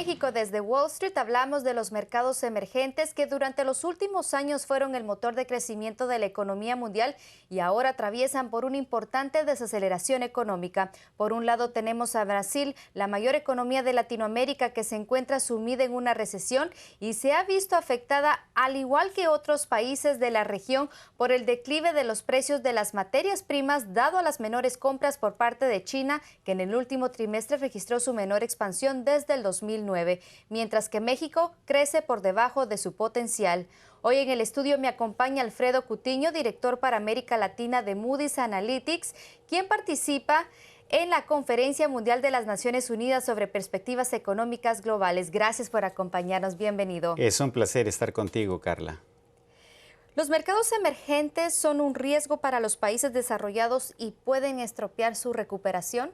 México, desde Wall Street, hablamos de los mercados emergentes que durante los últimos años fueron el motor de crecimiento de la economía mundial y ahora atraviesan por una importante desaceleración económica. Por un lado tenemos a Brasil, la mayor economía de Latinoamérica, que se encuentra sumida en una recesión y se ha visto afectada, al igual que otros países de la región, por el declive de los precios de las materias primas, dado a las menores compras por parte de China, que en el último trimestre registró su menor expansión desde el 2009, mientras que México crece por debajo de su potencial. Hoy en el estudio me acompaña Alfredo Cutiño, director para América Latina de Moody's Analytics, quien participa en la Conferencia Mundial de las Naciones Unidas sobre Perspectivas Económicas Globales. Gracias por acompañarnos. Bienvenido. Es un placer estar contigo, Carla. ¿Los mercados emergentes son un riesgo para los países desarrollados y pueden estropear su recuperación?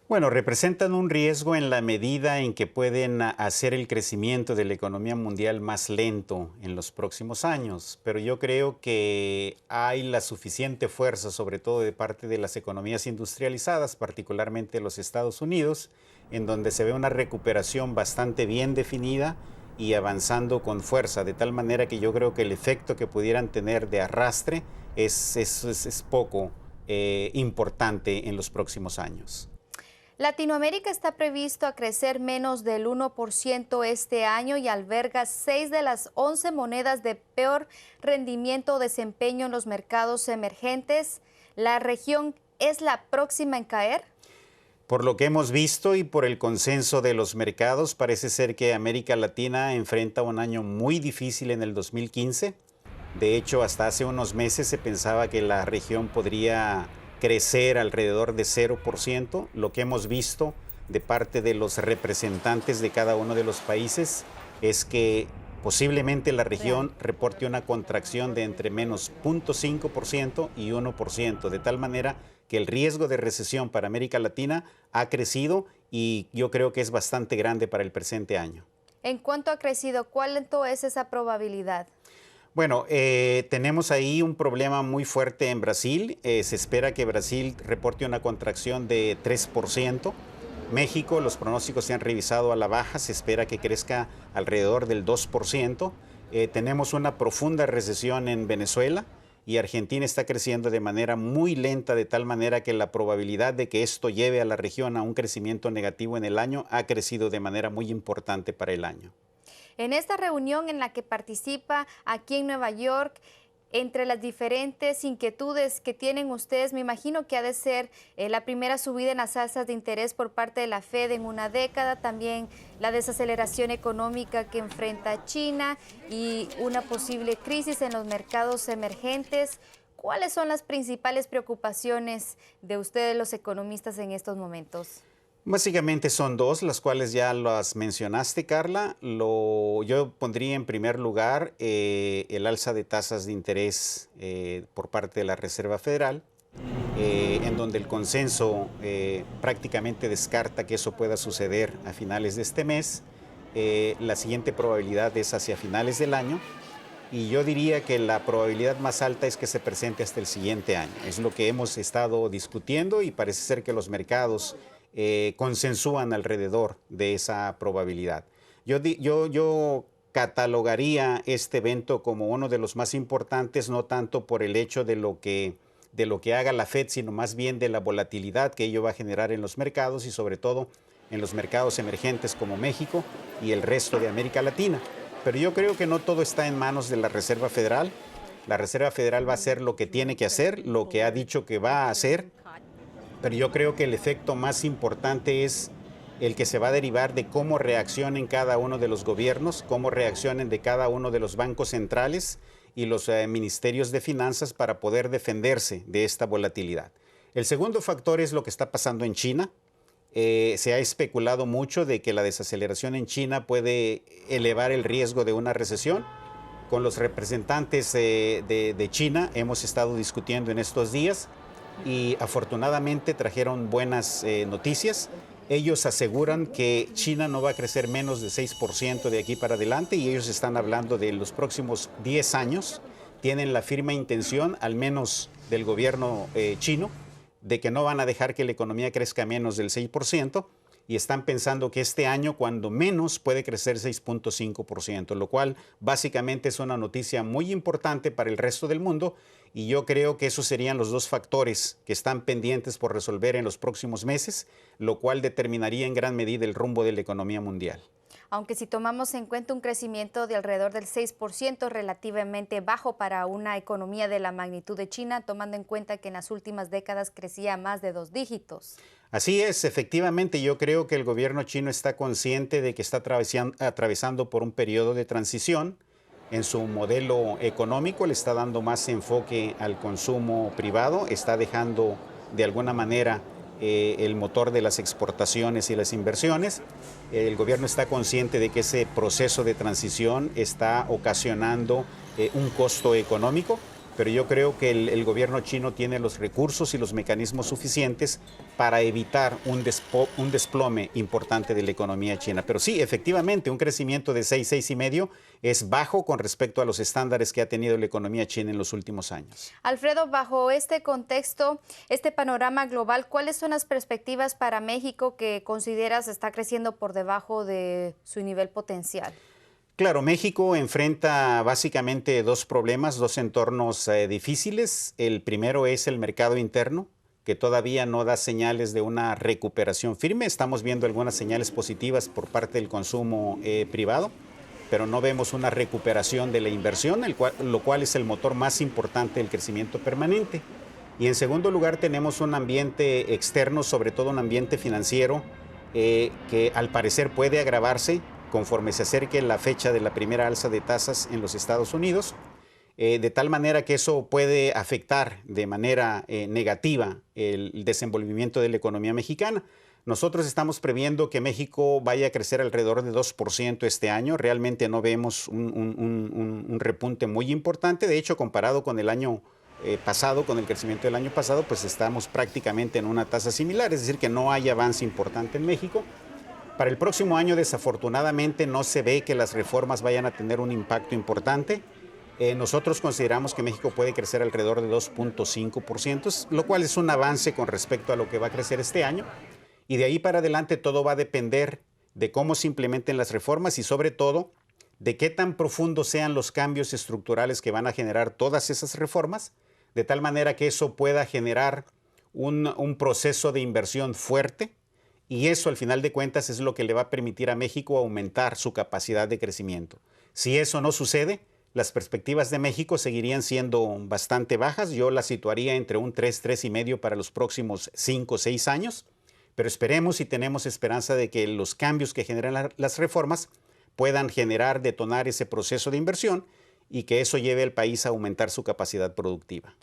Bueno, representan un riesgo en la medida en que pueden hacer el crecimiento de la economía mundial más lento en los próximos años, pero yo creo que hay la suficiente fuerza, sobre todo de parte de las economías industrializadas, particularmente los Estados Unidos, en donde se ve una recuperación bastante bien definida y avanzando con fuerza, de tal manera que yo creo que el efecto que pudieran tener de arrastre es poco importante en los próximos años. Latinoamérica está previsto a crecer menos del 1% este año y alberga 6 de las 11 monedas de peor rendimiento o desempeño en los mercados emergentes. ¿La región es la próxima en caer? Por lo que hemos visto y por el consenso de los mercados, parece ser que América Latina enfrenta un año muy difícil en el 2015. De hecho, hasta hace unos meses se pensaba que la región podría crecer alrededor de 0%. Lo que hemos visto de parte de los representantes de cada uno de los países es que posiblemente la región reporte una contracción de entre menos 0.5% y 1%, de tal manera que el riesgo de recesión para América Latina ha crecido y yo creo que es bastante grande para el presente año. ¿En cuánto ha crecido? ¿Cuánto es esa probabilidad? Bueno, tenemos ahí un problema muy fuerte en Brasil. Se espera que Brasil reporte una contracción de 3%. México, los pronósticos se han revisado a la baja, se espera que crezca alrededor del 2%. Tenemos una profunda recesión en Venezuela y Argentina está creciendo de manera muy lenta, de tal manera que la probabilidad de que esto lleve a la región a un crecimiento negativo en el año ha crecido de manera muy importante para el año. En esta reunión en la que participa aquí en Nueva York, entre las diferentes inquietudes que tienen ustedes, me imagino que ha de ser la primera subida en las tasas de interés por parte de la Fed en una década, también la desaceleración económica que enfrenta China y una posible crisis en los mercados emergentes. ¿Cuáles son las principales preocupaciones de ustedes, los economistas, en estos momentos? Básicamente son dos, las cuales ya las mencionaste, Carla. Yo pondría en primer lugar el alza de tasas de interés por parte de la Reserva Federal, en donde el consenso prácticamente descarta que eso pueda suceder a finales de este mes. La siguiente probabilidad es hacia finales del año. Y yo diría que la probabilidad más alta es que se presente hasta el siguiente año. Es lo que hemos estado discutiendo y parece ser que los mercados consensúan alrededor de esa probabilidad. Yo catalogaría este evento como uno de los más importantes, no tanto por el hecho de lo que haga la Fed, sino más bien de la volatilidad que ello va a generar en los mercados y sobre todo en los mercados emergentes como México y el resto de América Latina. Pero yo creo que no todo está en manos de la Reserva Federal. La Reserva Federal va a hacer lo que tiene que hacer, lo que ha dicho que va a hacer. Pero yo creo que el efecto más importante es el que se va a derivar de cómo reaccionen cada uno de los gobiernos, cómo reaccionen de cada uno de los bancos centrales y los ministerios de finanzas para poder defenderse de esta volatilidad. El segundo factor es lo que está pasando en China. Se ha especulado mucho de que la desaceleración en China puede elevar el riesgo de una recesión. Con los representantes de China hemos estado discutiendo en estos días y afortunadamente trajeron buenas noticias. Ellos aseguran que China no va a crecer menos de 6% de aquí para adelante y ellos están hablando de los próximos 10 años. Tienen la firme intención, al menos del gobierno chino, de que no van a dejar que la economía crezca menos del 6%. y están pensando que este año, cuando menos, puede crecer 6.5%, lo cual básicamente es una noticia muy importante para el resto del mundo, y yo creo que esos serían los dos factores que están pendientes por resolver en los próximos meses, lo cual determinaría en gran medida el rumbo de la economía mundial. Aunque si tomamos en cuenta un crecimiento de alrededor del 6%, relativamente bajo para una economía de la magnitud de China, tomando en cuenta que en las últimas décadas crecía a más de 2 dígitos. Así es, efectivamente, yo creo que el gobierno chino está consciente de que está atravesando por un periodo de transición. En su modelo económico le está dando más enfoque al consumo privado, está dejando de alguna manera el motor de las exportaciones y las inversiones. El gobierno está consciente de que ese proceso de transición está ocasionando un costo económico, pero yo creo que el gobierno chino tiene los recursos y los mecanismos suficientes para evitar un desplome importante de la economía china. Pero sí, efectivamente, un crecimiento de 6,5 es bajo con respecto a los estándares que ha tenido la economía china en los últimos años. Alfredo, bajo este contexto, este panorama global, ¿cuáles son las perspectivas para México que consideras está creciendo por debajo de su nivel potencial? Claro, México enfrenta básicamente dos problemas, dos entornos difíciles. El primero es el mercado interno, que todavía no da señales de una recuperación firme. Estamos viendo algunas señales positivas por parte del consumo privado, pero no vemos una recuperación de la inversión, lo cual es el motor más importante del crecimiento permanente. Y en segundo lugar tenemos un ambiente externo, sobre todo un ambiente financiero, que al parecer puede agravarse conforme se acerque la fecha de la primera alza de tasas en los Estados Unidos, de tal manera que eso puede afectar de manera negativa el desenvolvimiento de la economía mexicana. Nosotros estamos previendo que México vaya a crecer alrededor de 2% este año. Realmente no vemos un repunte muy importante. De hecho, comparado con el año pasado, con el crecimiento del año pasado, pues estamos prácticamente en una tasa similar, es decir, que no hay avance importante en México. Para el próximo año, desafortunadamente, no se ve que las reformas vayan a tener un impacto importante. Nosotros consideramos que México puede crecer alrededor de 2.5%, lo cual es un avance con respecto a lo que va a crecer este año. Y de ahí para adelante todo va a depender de cómo se implementen las reformas y sobre todo de qué tan profundos sean los cambios estructurales que van a generar todas esas reformas, de tal manera que eso pueda generar un proceso de inversión fuerte. Y eso, al final de cuentas, es lo que le va a permitir a México aumentar su capacidad de crecimiento. Si eso no sucede, las perspectivas de México seguirían siendo bastante bajas. Yo las situaría entre un 3, 3,5 para los próximos 5 o 6 años. Pero esperemos y tenemos esperanza de que los cambios que generan las reformas puedan detonar ese proceso de inversión y que eso lleve al país a aumentar su capacidad productiva.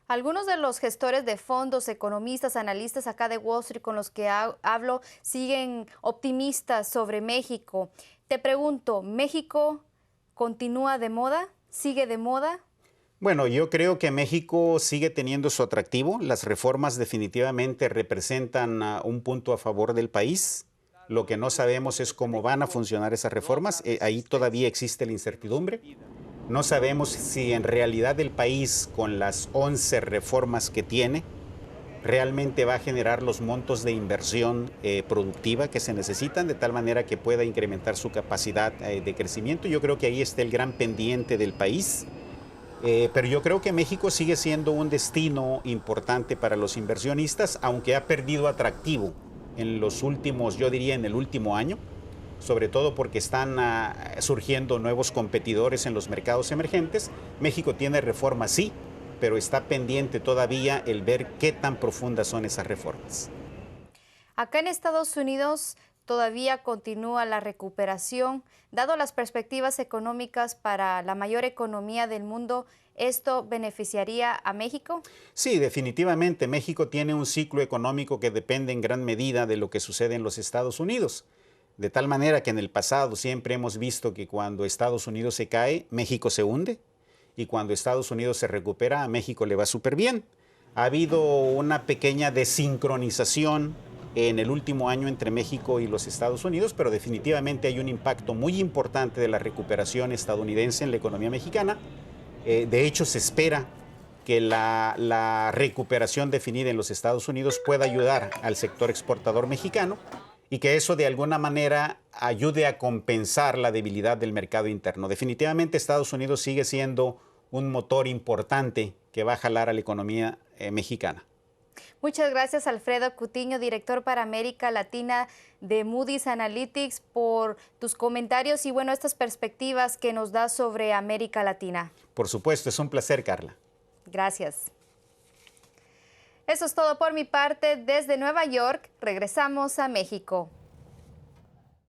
Algunos de los gestores de fondos, economistas, analistas acá de Wall Street con los que hablo siguen optimistas sobre México. Te pregunto, ¿México continúa de moda? ¿Sigue de moda? Bueno, yo creo que México sigue teniendo su atractivo. Las reformas definitivamente representan un punto a favor del país. Lo que no sabemos es cómo van a funcionar esas reformas. Ahí todavía existe la incertidumbre. No sabemos si en realidad el país, con las 11 reformas que tiene, realmente va a generar los montos de inversión productiva que se necesitan, de tal manera que pueda incrementar su capacidad de crecimiento. Yo creo que ahí está el gran pendiente del país. Pero yo creo que México sigue siendo un destino importante para los inversionistas, aunque ha perdido atractivo en los últimos, yo diría en el último año, sobre todo porque están surgiendo nuevos competidores en los mercados emergentes. México tiene reformas, sí, pero está pendiente todavía el ver qué tan profundas son esas reformas. Acá en Estados Unidos todavía continúa la recuperación. Dado las perspectivas económicas para la mayor economía del mundo, ¿esto beneficiaría a México? Sí, definitivamente. México tiene un ciclo económico que depende en gran medida de lo que sucede en los Estados Unidos. De tal manera que en el pasado siempre hemos visto que cuando Estados Unidos se cae, México se hunde. Y cuando Estados Unidos se recupera, a México le va súper bien. Ha habido una pequeña desincronización en el último año entre México y los Estados Unidos, pero definitivamente hay un impacto muy importante de la recuperación estadounidense en la economía mexicana. De hecho, se espera que la recuperación definida en los Estados Unidos pueda ayudar al sector exportador mexicano. y que eso de alguna manera ayude a compensar la debilidad del mercado interno. Definitivamente Estados Unidos sigue siendo un motor importante que va a jalar a la economía mexicana. Muchas gracias, Alfredo Cutiño, director para América Latina de Moody's Analytics, por tus comentarios y bueno, estas perspectivas que nos das sobre América Latina. Por supuesto, es un placer, Carla. Gracias. Eso es todo por mi parte. Desde Nueva York, regresamos a México.